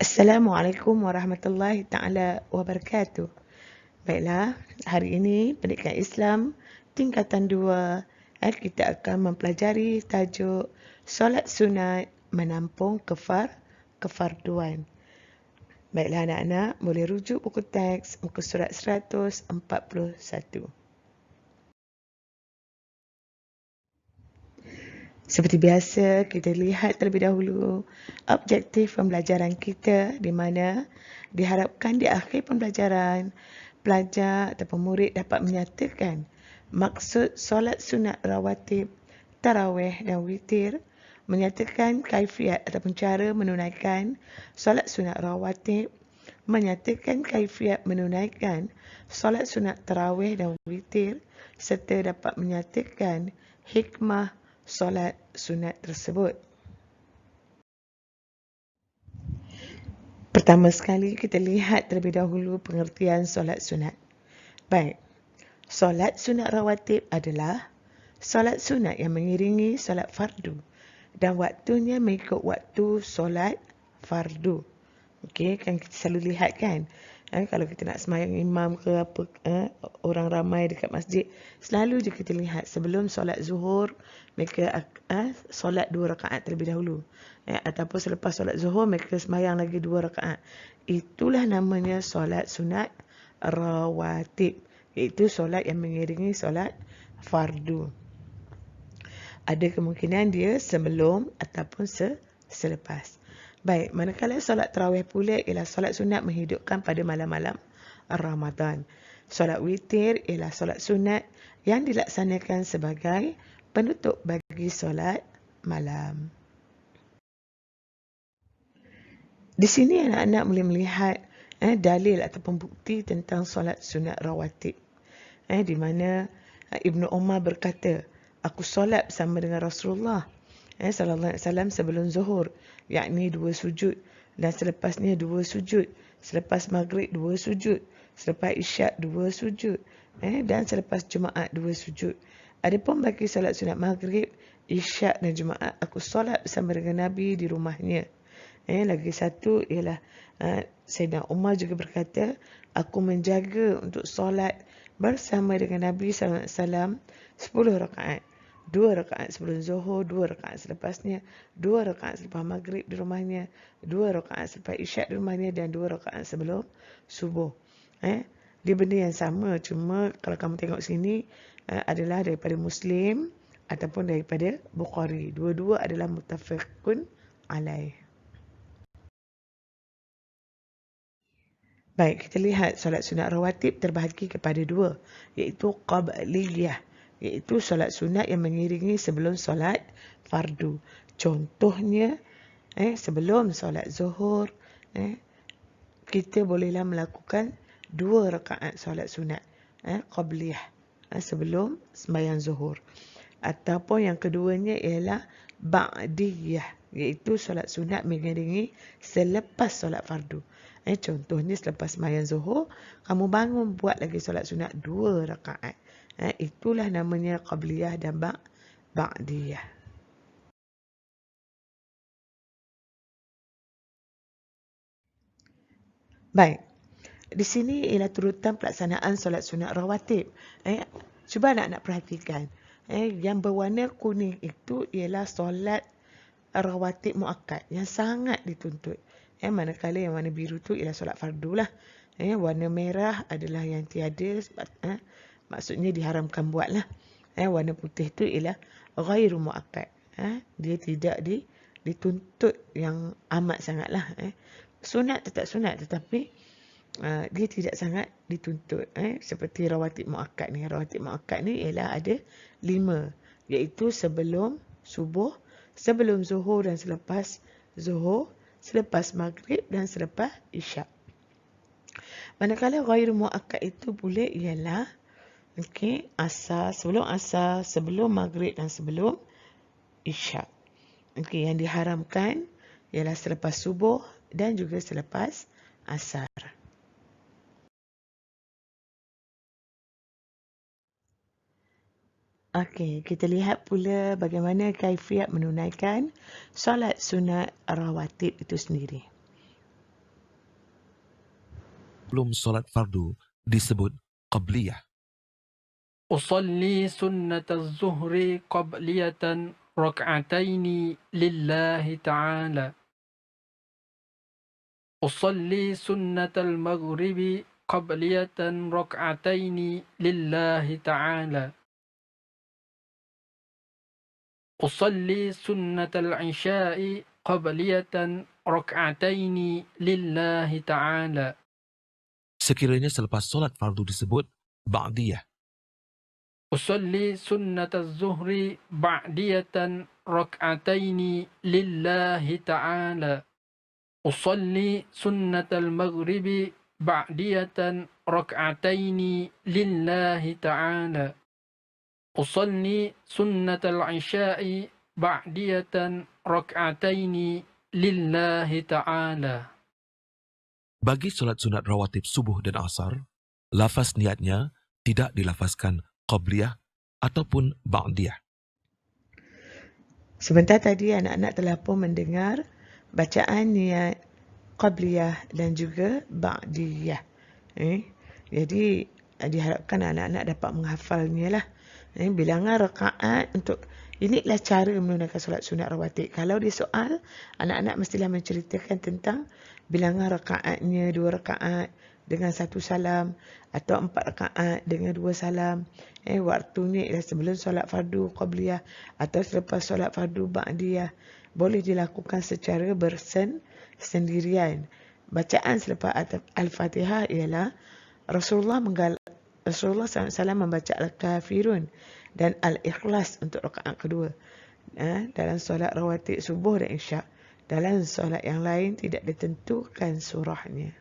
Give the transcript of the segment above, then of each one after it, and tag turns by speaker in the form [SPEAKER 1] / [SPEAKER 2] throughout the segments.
[SPEAKER 1] Assalamualaikum warahmatullahi taala wabarakatuh. Baiklah, hari ini Pendidikan Islam tingkatan 2 kita akan mempelajari tajuk solat sunat menampung kefarduan. Baiklah anak-anak, boleh rujuk buku teks muka surat 141. Seperti biasa, kita lihat terlebih dahulu objektif pembelajaran kita di mana diharapkan di akhir pembelajaran, pelajar atau murid dapat menyatakan maksud solat sunat rawatib, tarawih dan witir, menyatakan kaifiat ataupun cara menunaikan solat sunat rawatib, menyatakan kaifiat menunaikan solat sunat tarawih dan witir serta dapat menyatakan hikmah solat sunat tersebut. Pertama sekali kita lihat terlebih dahulu pengertian solat sunat. Baik, solat sunat rawatib adalah solat sunat yang mengiringi solat fardu dan waktunya mengikut waktu solat fardu. Okey, kan kita selalu lihat kan, kalau kita nak sembahyang imam ke apa, orang ramai dekat masjid, selalu je kita lihat sebelum solat zuhur, mereka solat 2 rakaat terlebih dahulu. Ataupun selepas solat zuhur, mereka sembahyang lagi 2 rakaat. Itulah namanya solat sunat rawatib, iaitu solat yang mengiringi solat fardu. Ada kemungkinan dia sebelum ataupun selepas. Baik, manakala solat tarawih pula ialah solat sunat menghidupkan pada malam-malam Ramadan. Solat witir ialah solat sunat yang dilaksanakan sebagai penutup bagi solat malam. Di sini anak-anak boleh melihat dalil ataupun bukti tentang solat sunat rawatib. Di mana Ibnu Umar berkata, aku solat bersama dengan Rasulullah sallallahu alaihi wasallam sebelum zuhur, yakni 2 sujud, dan selepasnya 2 sujud, selepas maghrib 2 sujud, selepas isyak 2 sujud, dan selepas Jumaat 2 sujud. Adapun bagi solat sunat maghrib, isyak dan Jumaat aku solat bersama dengan Nabi di rumahnya. Lagi satu ialah Sayyidina Umar juga berkata, aku menjaga untuk solat bersama dengan Nabi sallallahu alaihi wasallam 10 rakaat. 2 rakaat sebelum zuhur, 2 rakaat selepasnya, 2 rakaat selepas maghrib di rumahnya, 2 rakaat selepas isyak di rumahnya, dan 2 rakaat sebelum subuh. Dia benda yang sama, cuma kalau kamu tengok sini adalah daripada Muslim ataupun daripada Bukhari. Dua-dua adalah muttafiqun alaih. Baik, kita lihat solat sunat rawatib terbahagi kepada 2, iaitu qabliyah, iaitu solat sunat yang mengiringi sebelum solat fardu. Contohnya, sebelum solat zuhur, kita bolehlah melakukan 2 rakaat solat sunat qabliyah sebelum sembahyang zuhur. Ataupun yang keduanya ialah ba'diyah, iaitu solat sunat mengiringi selepas solat fardu. Contohnya selepas sembahyang zuhur, kamu bangun buat lagi solat sunat 2 rakaat. Itulah namanya qabliyah dan ba'diyah. Baik, di sini ialah turutan pelaksanaan solat sunat rawatib. Cuba nak perhatikan. Yang berwarna kuning itu ialah solat rawatib muakkad yang sangat dituntut. Manakala yang warna biru tu ialah solat fardu lah. Warna merah adalah yang tiada, maksudnya diharamkan buat lah. Warna putih tu ialah ghairu muakkad. Dia tidak dituntut yang amat sangat lah. Sunat tetap sunat, tetapi dia tidak sangat dituntut. Seperti rawatib muakkad ni. Rawatib muakkad ni ialah ada 5, iaitu sebelum subuh, sebelum zuhur dan selepas zuhur, selepas maghrib dan selepas isyak. Manakala ghairu muakkad itu pula ialah asar, sebelum asar, sebelum maghrib dan sebelum isyak. Yang diharamkan ialah selepas subuh dan juga selepas asar. Kita lihat pula bagaimana kaifiat menunaikan solat sunat rawatib itu sendiri.
[SPEAKER 2] Belum solat fardu disebut qabliyah.
[SPEAKER 3] أصلي سنة الظهر قبلية ركعتين لله تعالى. أصلي سنة المغرب قبلية ركعتين لله تعالى. أصلي سنة العشاء قبلية ركعتين لله تعالى.
[SPEAKER 2] Sekiranya selepas solat fardu disebut ba'diyah.
[SPEAKER 3] أصلي سنة الظهر بعدية ركعتين لله تعالى. أصلي سنة المغرب بعدية ركعتين لله تعالى. أصلي سنة العشاء بعدية ركعتين لله تعالى.
[SPEAKER 2] Bagi solat sunat rawatib subuh dan asar, lafaz niatnya tidak dilafazkan qabliyah ataupun ba'diyah.
[SPEAKER 1] Sebentar tadi anak-anak telah pun mendengar bacaan niat qabliyah dan juga ba'diyah. Jadi diharapkan anak-anak dapat menghafalnya lah. Bilangan rakaat untuk inilah cara menunaikan solat sunat rawatib. Kalau di soal, anak-anak mestilah menceritakan tentang bilangan rakaatnya 2 rakaat dengan 1 salam atau 4 rakaat dengan 2 salam. Waktunya ialah sebelum solat fardu qabliyah atau selepas solat fardu ba'diyah. Boleh dilakukan secara bersendirian. Bacaan selepas Al-Fatihah ialah Rasulullah SAW membaca Al-Kafirun dan Al-Ikhlas untuk rakaat kedua. Dalam solat rawatib subuh dan isyak. Dalam solat yang lain tidak ditentukan surahnya.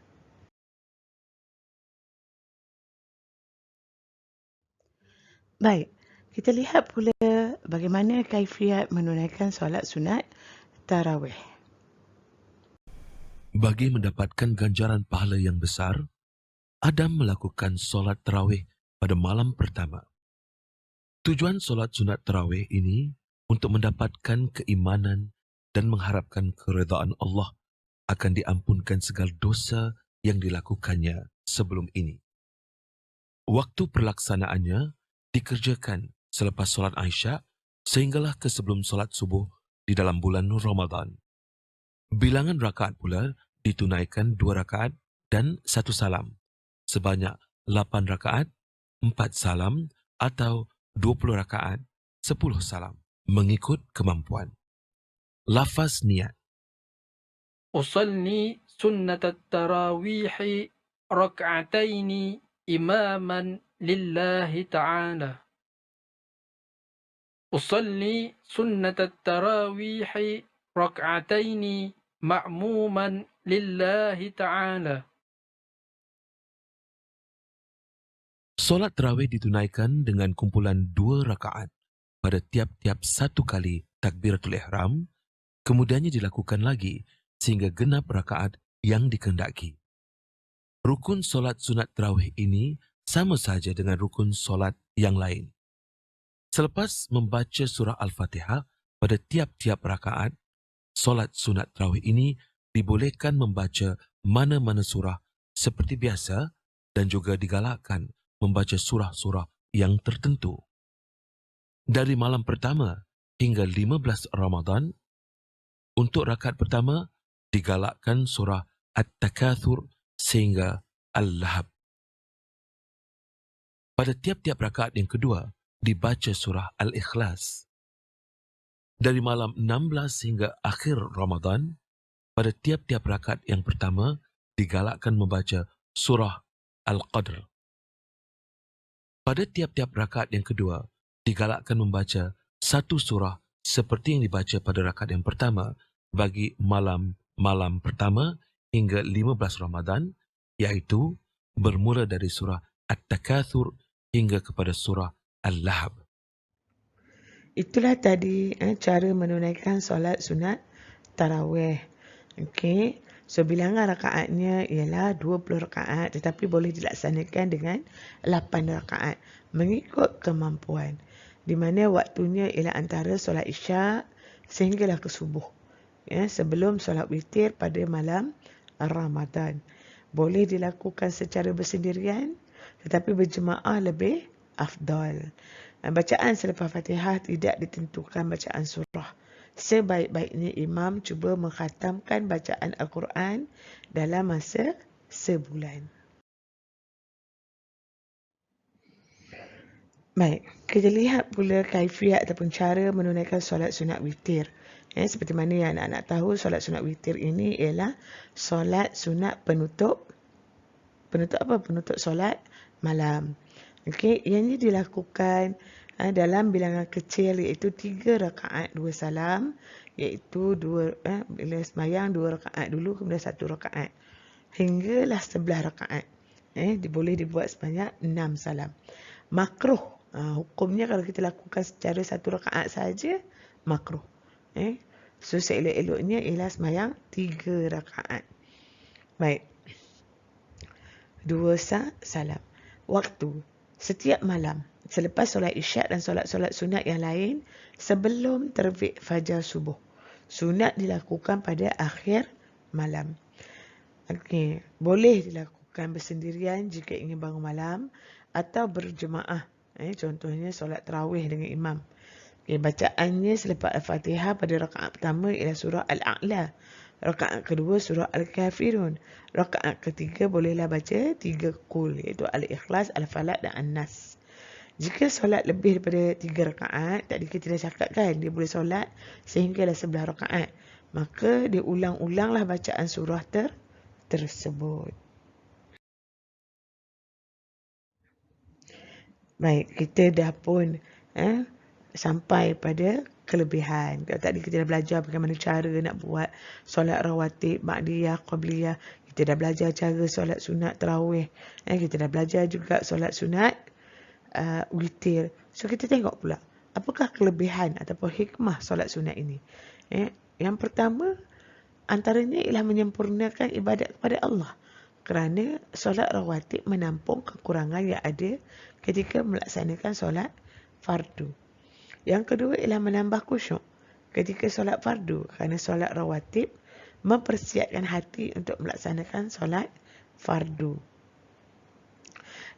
[SPEAKER 1] Baik, kita lihat pula bagaimana kaifiat menunaikan solat sunat tarawih.
[SPEAKER 2] Bagi mendapatkan ganjaran pahala yang besar, Adam melakukan solat tarawih pada malam pertama. Tujuan solat sunat tarawih ini untuk mendapatkan keimanan dan mengharapkan keredaan Allah akan diampunkan segala dosa yang dilakukannya sebelum ini. Waktu perlaksanaannya dikerjakan selepas solat Isya sehinggalah ke sebelum solat subuh di dalam bulan Ramadan. Bilangan rakaat pula ditunaikan 2 rakaat dan 1 salam, sebanyak 8 rakaat, 4 salam atau 20 rakaat, 10 salam, mengikut kemampuan. Lafaz niat.
[SPEAKER 3] أصلي سنة التراويح ركعتين إماما لله تعالى. أصلي سنة التراويح ركعتين مأموما لله تعالى.
[SPEAKER 2] Solat tarawih ditunaikan dengan kumpulan 2 rakaat pada tiap-tiap 1 kali takbiratul ihram, kemudiannya dilakukan lagi sehingga genap rakaat yang dikehendaki. Rukun solat sunat tarawih ini sama saja dengan rukun solat yang lain. Selepas membaca surah Al-Fatihah pada tiap-tiap rakaat, solat sunat tarawih ini dibolehkan membaca mana-mana surah seperti biasa dan juga digalakkan membaca surah-surah yang tertentu. Dari malam pertama hingga 15 Ramadan, untuk rakaat pertama digalakkan surah At-Takathur sehingga Al-Lahab. Pada tiap-tiap rakaat yang kedua dibaca surah Al-Ikhlas. Dari malam 16 hingga akhir Ramadan, pada tiap-tiap rakaat yang pertama digalakkan membaca surah Al-Qadr. Pada tiap-tiap rakaat yang kedua digalakkan membaca 1 surah seperti yang dibaca pada rakaat yang pertama bagi malam pertama hingga 15 Ramadan, iaitu bermula dari surah At-Takathur hingga kepada surah Al-Lahab.
[SPEAKER 1] Itulah tadi cara menunaikan solat sunat tarawih. Okey. So bilangan rakaatnya ialah 20 rakaat tetapi boleh dilaksanakan dengan 8 rakaat mengikut kemampuan. Di mana waktunya ialah antara solat Isyak sehinggalah ke subuh. Sebelum solat witir pada malam Ramadan. Boleh dilakukan secara bersendirian, tetapi berjemaah lebih afdal. Bacaan selepas Fatihah tidak ditentukan bacaan surah. Sebaik-baiknya imam cuba mengkhatamkan bacaan Al-Quran dalam masa sebulan. Baik, kita lihat pula kaifiat ataupun cara menunaikan solat sunat witir. Seperti mana yang anak-anak tahu, solat sunat witir ini ialah solat sunat penutup apa? Penutup solat malam. Okey, ianya dilakukan dalam bilangan kecil iaitu 3 rakaat 2 salam, iaitu bila sembahyang 2 rakaat dulu kemudian 1 rakaat hinggalah 11 rakaat. Boleh dibuat sebanyak 6 salam. Makruh. Hukumnya kalau kita lakukan secara 1 rakaat saja, makruh. So seelok-eloknya ialah sembahyang 3 rakaat. Baik. 2 salam. Waktu. Setiap malam. Selepas solat isyak dan solat-solat sunat yang lain, sebelum terbit fajar subuh. Sunat dilakukan pada akhir malam. Okey, boleh dilakukan bersendirian jika ingin bangun malam atau berjemaah. Contohnya solat tarawih dengan imam. Bacaannya selepas Al-Fatihah pada rakaat pertama ialah surah Al-A'la. Rakaat kedua surah Al-Kafirun. Rakaat ketiga bolehlah baca 3 qul iaitu Al-Ikhlas, Al-Falaq dan An-Nas. Jika solat lebih daripada 3 rakaat, tadi kita dah cakap kan, dia boleh solat sehinggalah 11 rakaat. Maka dia ulang-ulanglah bacaan surah tersebut. Baik, kita dah pun sampai pada kelebihan. Kalau tadi kita dah belajar bagaimana cara nak buat solat rawatib, ba'diyah, qabliyah. Kita dah belajar cara solat sunat tarawih. Kita dah belajar juga solat sunat witir. So kita tengok pula, apakah kelebihan ataupun hikmah solat sunat ini. Yang pertama, antaranya ialah menyempurnakan ibadat kepada Allah. Kerana solat rawatib menampung kekurangan yang ada ketika melaksanakan solat fardu. Yang kedua ialah menambah khusyuk ketika solat fardu. Kerana solat rawatib mempersiapkan hati untuk melaksanakan solat fardu.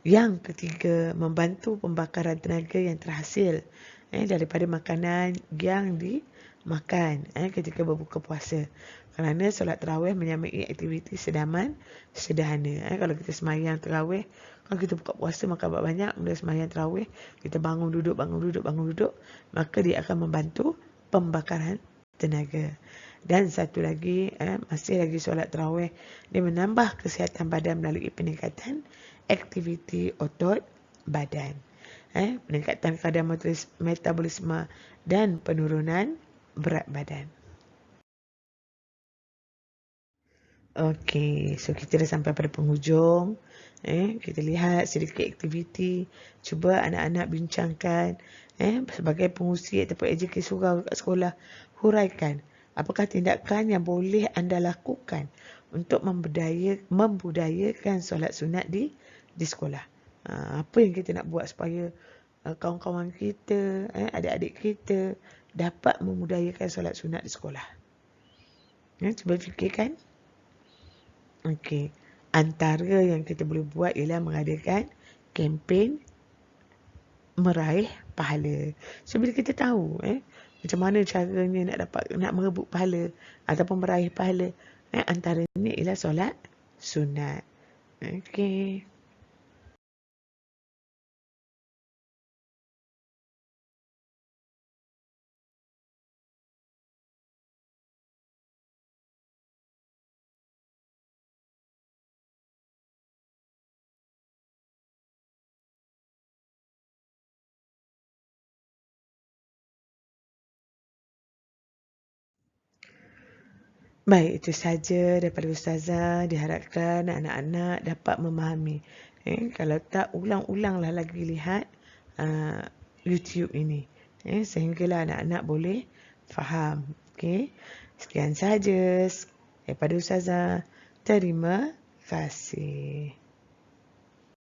[SPEAKER 1] Yang ketiga, membantu pembakaran tenaga yang terhasil daripada makanan yang dimakan ketika berbuka puasa. Kerana solat tarawih menyamai aktiviti sedaman sederhana. Kalau kita sembahyang tarawih, kalau kita buka puasa makan banyak, kemudian sembahyang tarawih, kita bangun duduk, maka dia akan membantu pembakaran tenaga. Dan satu lagi, masih lagi solat tarawih, dia menambah kesihatan badan melalui peningkatan aktiviti otot badan. Peningkatan kadar metabolisme dan penurunan berat badan. Okey, so kita dah sampai pada penghujung. Kita lihat sedikit aktiviti. Cuba anak-anak bincangkan sebagai pengurusi ataupun AJK surau kat sekolah, huraikan apakah tindakan yang boleh anda lakukan untuk membudayakan solat sunat di sekolah. Apa yang kita nak buat supaya kawan-kawan kita, adik-adik kita dapat memudayakan solat sunat di sekolah. Cuba fikirkan. Okey. Antara yang kita boleh buat ialah mengadakan kempen meraih pahala. So bila kita tahu macam mana caranya nak merebut pahala ataupun meraih pahala, antaranya ialah solat sunat. Okey. Baik, itu saja daripada Ustazah. Diharapkan anak-anak dapat memahami. Kalau tak, ulang-ulanglah lagi lihat YouTube ini. Sehinggalah anak-anak boleh faham. Okay? Sekian saja daripada Ustazah. Terima kasih.